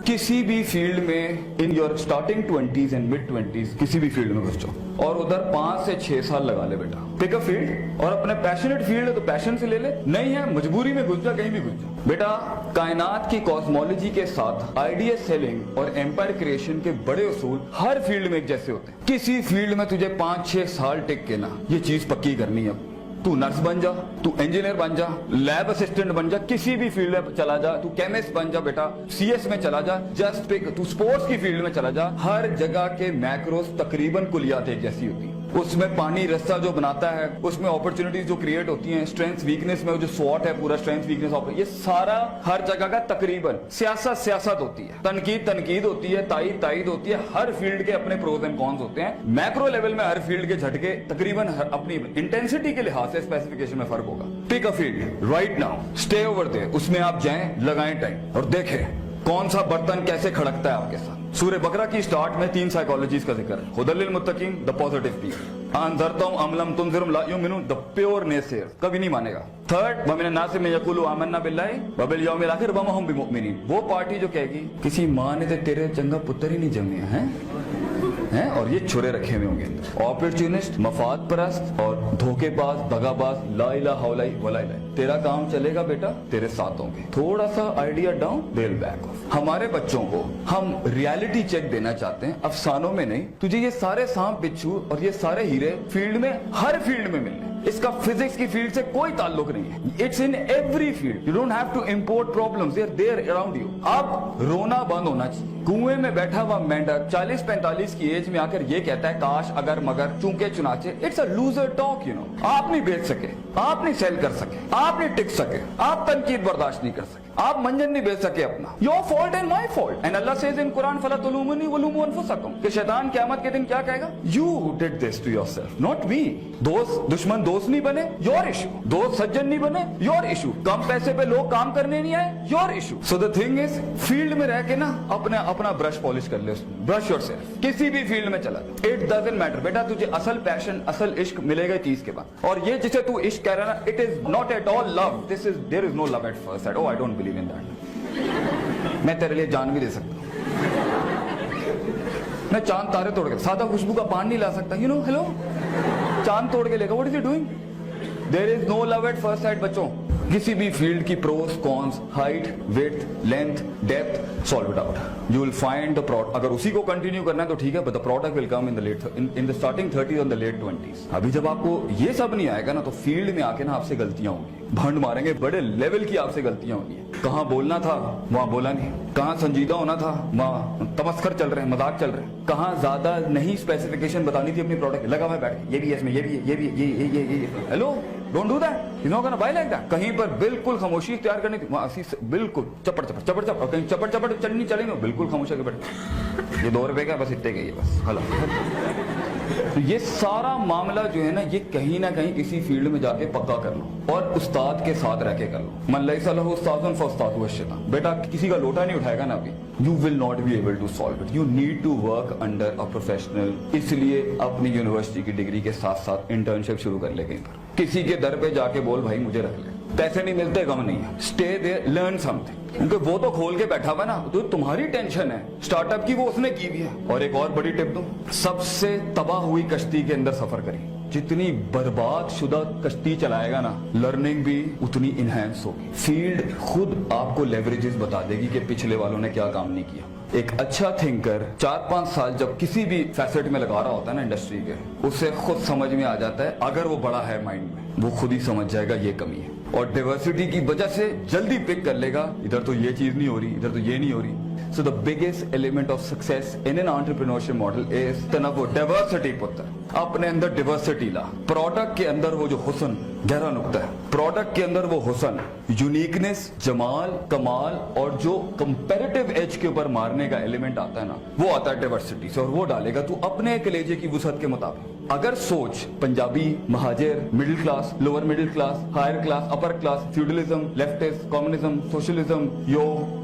किसी भी फील्ड में in your starting 20s and mid 20s किसी भी फील्ड में घुस जाओ और उधर 5 से 6 साल लगा ले बेटा। पिक अ फील्ड और अपने पैशनेट फील्ड है तो पैशन से ले ले, नहीं है मजबूरी में घुस जा, कहीं भी घुस जा बेटा। कायनात की कॉस्मोलॉजी के साथ आइडिया सेलिंग और एम्पायर क्रिएशन के बड़े उसूल हर फील्ड में एक जैसे होते हैं। किसी फील्ड में तुझे 5-6 साल टिक के ना ये चीज पक्की करनी है। तू नर्स बन जा, तू इंजीनियर बन जा, लैब असिस्टेंट बन जा, किसी भी फील्ड में चला जा, तू केमिस्ट बन जा बेटा, सीएस में चला जा, जस्ट पिक, तू स्पोर्ट्स की फील्ड में चला जा। हर जगह के मैक्रोस तकरीबन कुलियात एक जैसी होती है। उसमें पानी रास्ता जो बनाता है, उसमें अपॉर्चुनिटीज जो क्रिएट होती हैं, स्ट्रेंथ वीकनेस में जो स्वॉट है पूरा स्ट्रेंथ वीकनेस, ये सारा हर जगह का तकरीबन सियासत होती है, तनकीद होती है, तायीद होती है। हर फील्ड के अपने प्रोज एंड कॉन्स होते हैं। मैक्रो लेवल में हर फील्ड के झटके तकरीबन अपनी इंटेंसिटी के लिहाज से स्पेसिफिकेशन में फर्क होगा। Pick a field right now, stay over there, उसमें आप जाएं, लगाएं टाइम और देखें कौन सा बर्तन कैसे खड़कता है आपके साथ। सूर्य बकरा की स्टार्ट में 3 साइकोलॉजीज का जिक्र है। हुदल मुत्तकीन, द पॉजिटिव पीपल, अनज़रतुम अम लम तुनज़िरुम ला युमिनून, द प्योर नेसेयर, कभी नहीं मानेगा। थर्ड, व मिनन नास में यक़ूलू आमन्ना बिल्लाहि व बिल यौमिल आखिर व मा हुम बिमुमिनीन, वो पार्टी जो कहेगी किसी माँ ने तो तेरे चंगा पुत्र ही नहीं जमे हैं और ये छुरे रखे हुए होंगे। ऑपर्चुनिस्ट, मफाद परस्त और धोखेबाज, दगाबाज, ला इलाहा वला इलाहा। तेरा काम चलेगा बेटा, तेरे साथ होंगे। थोड़ा सा idea down, they will back of. हमारे बच्चों को हम रियलिटी चेक देना चाहते हैं, अफसानों में नहीं। तुझे ये सारे सांप बिच्छू और ये सारे हीरे फील्ड में, हर फील्ड में मिलने। इसका फिजिक्स की फील्ड से कोई ताल्लुक नहीं है। It's in every field. You don't have to import problems, they are there around you. अब रोना बंद होना चाहिए। कुएं में बैठा हुआ मेंढक 40-45 की एज में आकर ये कहता है काश अगर मगर चूंके चुनाचे। It's a loser talk, you know. आप नहीं बेच सके, आप नहीं सेल कर सके, आप नहीं टिक सके, आप तनकीद बर्दाश्त नहीं कर सके, आप मंजन नहीं बेच सके अपना। Your fault and my fault. And Allah says in Quran फला तुलूमुनी वलूमू अनफुसकुम, कि शैतान क़यामत के दिन क्या कहेगा? You did this to yourself, not me. दोस्त दुश्मन दोस्त नहीं बने, योर इशू। दोस्त सज्जन नहीं बने, योर इशू। कम पैसे पे लोग काम करने नहीं आए, your issue. So the thing is, field में रह के ना अपना ब्रश पॉलिश कर ले उसमें। ब्रश योरसेल्फ, किसी भी फील्ड में चला जा, इट डजंट मैटर बेटा। तुझे असल पैशन, असल इश्क मिलेगा 30 के बाद। और ये जिसे तू इश्क कह रहा है ना, it is not at all love, this is, there is no love at first sight. Oh I don't believe in that. मैं तेरे लिए जान भी दे सकता हूं, मैं चांद तारे तोड़ के, सादा खुशबू का पान नहीं ला सकता, यू नो। हेलो, चांद तोड़ के लेगा, what is he doing? There is no love at first sight बच्चों। किसी भी फील्ड की pros cons, height, width, length, depth, solve it out. You will find the product. अगर उसी को कंटिन्यू करना है तो ठीक है, but the product will come in the starting 30s और द लेट 20s। अभी जब आपको ये सब नहीं आएगा ना, तो फील्ड में आके ना आपसे गलतियां होंगी, भंड मारेंगे, बड़े लेवल की आपसे गलतियां होनी है। कहां बोलना था वहां बोला नहीं, कहां संजीदा होना था वहां तमस्कर चल रहे हैं, मजाक चल रहे हैं, कहां ज्यादा नहीं स्पेसिफिकेशन बतानी थी अपनी प्रोडक्ट, लगा हुआ है बैठ के, ये भी है इसमें, ये भी है, ये भी है, ये। Hello, don't do that, you not gonna buy like that. कहीं पर बिल्कुल खामोशी इख्तियार करनी थी, वहां बिल्कुल चपड़, और कहीं चपड़ चढ़नी चलेगी, बिल्कुल खामोश होकर बैठ। ये 2 रुपए का बस इतने गई है बस, हलो। तो ये सारा मामला जो है ना, ये कहीं ना कहीं किसी फील्ड में जाके पक्का कर लो और उस्ताद के साथ रह के कर लो। मन लैसा लहू उस्तादुन फउस्तादुहु अश-शैतान। बेटा किसी का लोटा नहीं उठाएगा ना अभी, you will not be able to solve it. You need to work under a professional. इसलिए अपनी यूनिवर्सिटी की डिग्री के साथ साथ इंटर्नशिप शुरू कर ले कहीं पर। किसी के दर पे जाके बोल भाई मुझे रख ले, पैसे नहीं मिलते गम नहीं है, स्टे देयर, लर्न समथिंग। क्योंकि वो तो खोल के बैठा हुआ ना, तो तुम्हारी टेंशन है स्टार्टअप की, वो उसने की भी है। और एक और बड़ी टिप दूं, सबसे तबाह हुई कश्ती के अंदर सफर करिए। जितनी बर्बाद शुदा कश्ती चलाएगा ना, लर्निंग भी उतनी इनहेंस होगी। फील्ड खुद आपको लेवरेजेस बता देगी कि पिछले वालों ने क्या काम नहीं किया। एक अच्छा थिंकर 4-5 साल जब किसी भी फैसेट में लगा रहा होता है ना इंडस्ट्री के, उसे खुद समझ में आ जाता है। अगर वो बड़ा है माइंड में, वो खुद ही समझ जाएगा ये कमी है, और डाइवर्सिटी की वजह से जल्दी पिक कर लेगा, इधर तो ये चीज नहीं हो रही, इधर तो ये नहीं हो रही। So the biggest element of success in an entrepreneurship model is तनव्वु, डाइवर्सिटी। पुत्र अपने अंदर डाइवर्सिटी ला। प्रोडक्ट के अंदर वो जो हुस्न, गहरा नुक्ता है, प्रोडक्ट के अंदर वो हुस्न, यूनिकनेस, जमाल, कमाल और जो कंपैरेटिव एज के ऊपर मारने का एलिमेंट आता है ना, वो आता है डाइवर्सिटी से। और वो डालेगा तू अपने कलेजे की वुसअत के मुताबिक। अगर सोच Punjabi, Muhajir, middle class, lower middle class, higher class, upper class, feudalism, leftist, communism, socialism, yoga,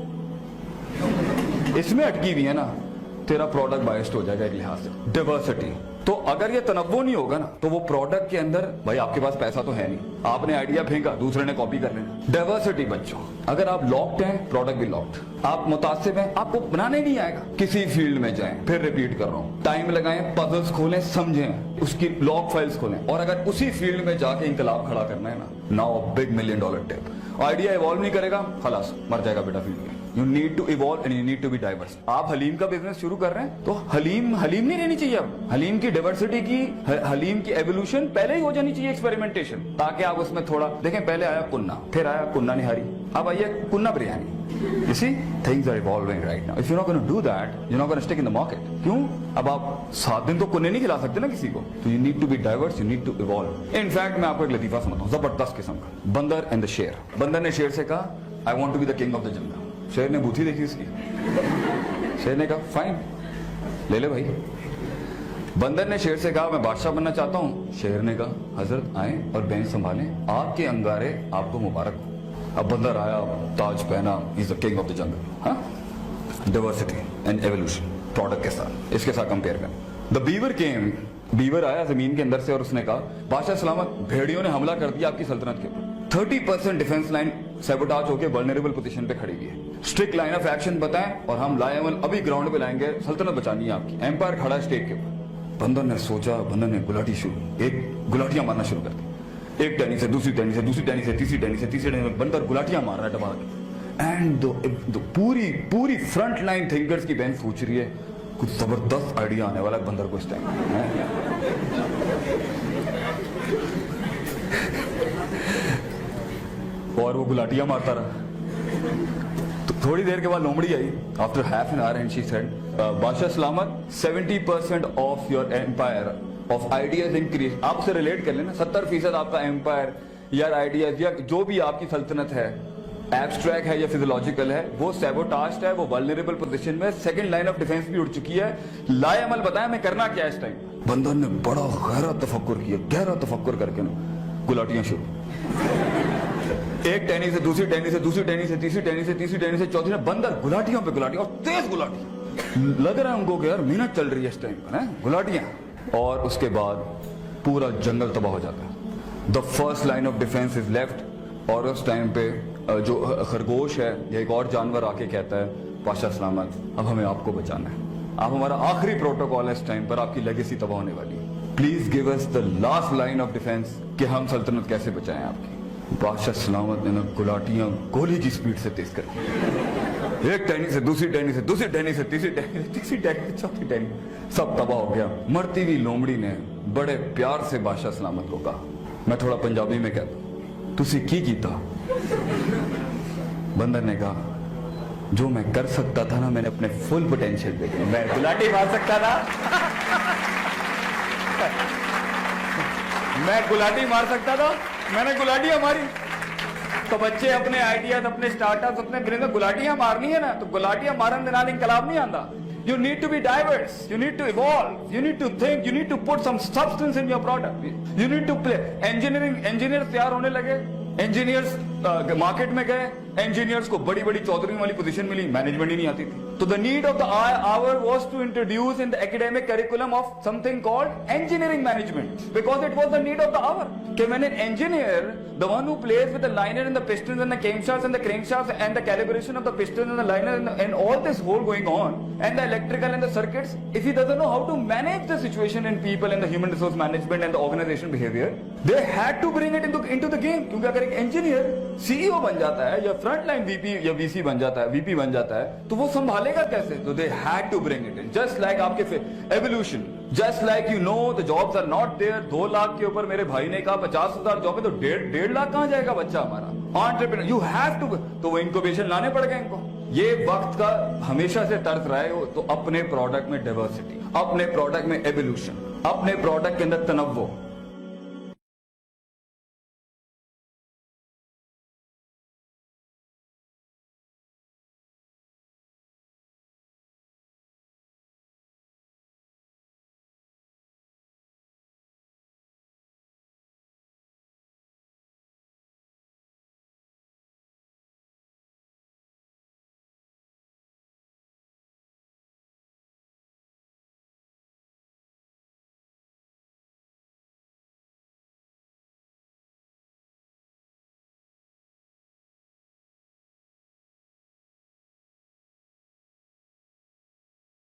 इसमें अटकी हुई है ना, तेरा प्रोडक्ट बायस्ड हो जाएगा एक लिहाज से। डाइवर्सिटी तो अगर ये तनव्वो नहीं होगा ना तो वो प्रोडक्ट के अंदर, भाई आपके पास पैसा तो है नहीं, आपने आइडिया फेंका, दूसरे ने कॉपी कर लेना। डाइवर्सिटी बच्चों, अगर आप लॉक्ड हैं प्रोडक्ट भी लॉक्ड, आप मुतासिब हैं आपको बनाने नहीं आएगा। किसी फील्ड में जाएं, फिर रिपीट कर रहा हूं, टाइम लगाएं, पजल्स खोलें, समझें, उसकी लॉग फाइल्स खोलें, और अगर उसी फील्ड में जाके इंकलाब खड़ा करना है ना, now big $1 million tip. Idea evolve नहीं करेगा, खलास मर जाएगा बेटा फील्ड में। You need to evolve and you need to be diverse. आप हलीम का बिजनेस शुरू कर रहे हैं तो हलीम नहीं रहनी चाहिए। अब हलीम की डाइवर्सिटी की, हलीम की एवोल्यूशन पहले ही हो जानी चाहिए, एक्सपेरिमेंटेशन, ताकि आप उसमें थोड़ा देखें। पहले आया कुन्ना, फिर आया कुन्ना निहारी, अब आइए कुन्ना biryani. You see, things are evolving right now. If you're not going to do that, you're not going to stick in the market. क्यों? अब आप 7 दिन तो कुन्ने नहीं खिला सकते ना किसी को, तो you need to be diverse, you need to evolve. In fact, मैं आपको एक लतीफा सुनाता हूँ, जबरदस्त किस्म का। बंदर एंड द शेर। बंदर ने शेर से कहा, I want to be the king of the jungle. शेर ने बूथी देखी उसकी, शेर ने कहा फाइन ले ले भाई। बंदर ने शेर से कहा मैं बादशाह बनना चाहता हूँ। शेर ने कहा हजरत आए और बेंच संभालें, आपके अंगारे आपको मुबारक हो। अब बंदर आया, ताज पहना, is the king of the jungle. हाँ, डाइवर्सिटी एंड एवोल्यूशन प्रोडक्ट के साथ, इसके साथ कंपेयर कर। द बीवर केम, बीवर आया जमीन के अंदर से और उसने कहा बादशाह सलामत, भेड़ियों ने हमला कर दिया आपकी सल्तनत के ऊपर। 30% डिफेंस लाइन सैबोटाज होकर वल्नरेबल पोजीशन पे खड़ी हुई है। स्ट्रिक्ट लाइन ऑफ एक्शन बताएं और हम लाएमल अभी ग्राउंड पे लाएंगे, सल्तनत बचानी है आपकी। एम्पायर खड़ा है स्टेज के ऊपर। बंदर ने सोचा, बंदर ने गुलाटी शुरू, एक गुलाटियां मारना शुरू कर दी। एक टहनी से दूसरी टहनी से दूसरी टहनी से तीसरी टहनी से तीसरी टहनी से बंदर गुलाटियां मार रहा है टमाटर। एंड पूरी फ्रंट लाइन थिंकर्स की बेंच सोच रही है कुछ जबरदस्त आइडिया आने वाला है बंदर को इस टाइम। और वो गुलाटियां मारता रहा। तो थोड़ी देर के बाद लोमड़ी आई, after half an hour, and she said बादशाह सलामत, 70% of your empire of ideas increase. आपसे रिलेट कर लेना, 70% आपका एम्पायर या आइडियाज या जो भी आपकी सल्तनत है, एब्स्ट्रैक्ट है या फिजियोलॉजिकल है, वो सैबोटाज्ड है, वो वल्नरेबल पोजीशन में, सेकंड लाइन ऑफ डिफेंस भी उड़ चुकी है। लाए अमल बताया मैं करना क्या है इस टाइम। बंदर ने बड़ा गहरा तफक्कुर किया, गहरा तफक्कुर करके ना गुलाटियां शुरू। एक टहनी से दूसरी टहनी से दूसरी टहनी से तीसरी टहनी से तीसरी टहनी से चौथी, बंदर गुलाटियों पे गुलाटियां, और तेज गुलाटियां। लग रहा है उनको कि यार मेहनत चल रही है इस टाइम पर, गुलाटियां। और उसके बाद पूरा जंगल तबाह हो जाता है। The first line of defence is left. और उस टाइम पे जो खरगोश है या एक और जानवर आके कहता है बादशाह सलामत, अब हमें आपको बचाना है, आप हमारा आखिरी प्रोटोकॉल है इस टाइम पर, आपकी लेगेसी तबाह होने वाली है, please give us the last line of defence कि हम सल्तनत कैसे बचाएं आपकी। बादशाह सलामत ने ना गुलाटियां गोली की स्पीड से तेज कर दी। एक टहनी से दूसरी टहनी से दूसरी टहनी से तीसरी टहनी से तीसरी टहनी से चौथी टहनी, सब तबाह हो गया। मरती हुई लोमड़ी ने बड़े प्यार से बादशाह सलामत को कहा, मैं थोड़ा पंजाबी में कहता हूं, तुसी की कीता? बंदर ने कहा जो मैं कर सकता था ना, मैंने अपने फुल पोटेंशियल पे किया। मैं गुलाटी मार सकता था मैं गुलाटी मार सकता था, मैंने गुलाटियां मारी। तो बच्चे अपने आइडियाज, अपने स्टार्टअप्स, अपने बिजनेस गुलाटियां मारनी है ना, तो गुलाटियां मारन दे नाल इंकलाब नहीं आंदा। You need to be diverse. You need to evolve. You need to think. You need to put some substance in your product. You need to play. Engineers तैयार होने लगे, engineers मार्केट में गए, engineers को बड़ी बड़ी चौधरी वाली पोजीशन मिली, management ही नहीं आती थी। तो the need of the hour was to introduce in the academic curriculum of something called engineering management, because it was the need of the hour. कि मैंने engineer, the one who plays with the liner and the pistons and the camshafts and the crankshafts and the calibration of the pistons and the liner and all this whole going on, and the electrical and the circuits, if he doesn't know how to manage the situation in people and the human resource management and the organization behavior, they had to bring it into the game. क्योंकि अगर एक engineer CEO बन जाता है या front line VP या VC बन जाता है, VP बन जाता है, तो वो संभालेगा कैसे? तो they had to bring it in, just like आपके evolution, just like you know the jobs are not there। 2 lakh के ऊपर मेरे भाई ने कहा 50,000 जॉब है, तो 1.5 लाख कहां जाएगा बच्चा हमारा? Entrepreneur, you have to, तो वो इंक्यूबेशन लाने पड़ गए इनको। ये वक्त का हमेशा से तर्क रहा है। तो अपने प्रोडक्ट में डाइवर्सिटी, अपने प्रोडक्ट में एवोल्यूशन, अपने प्रोडक्ट के अंदर तनव्वो,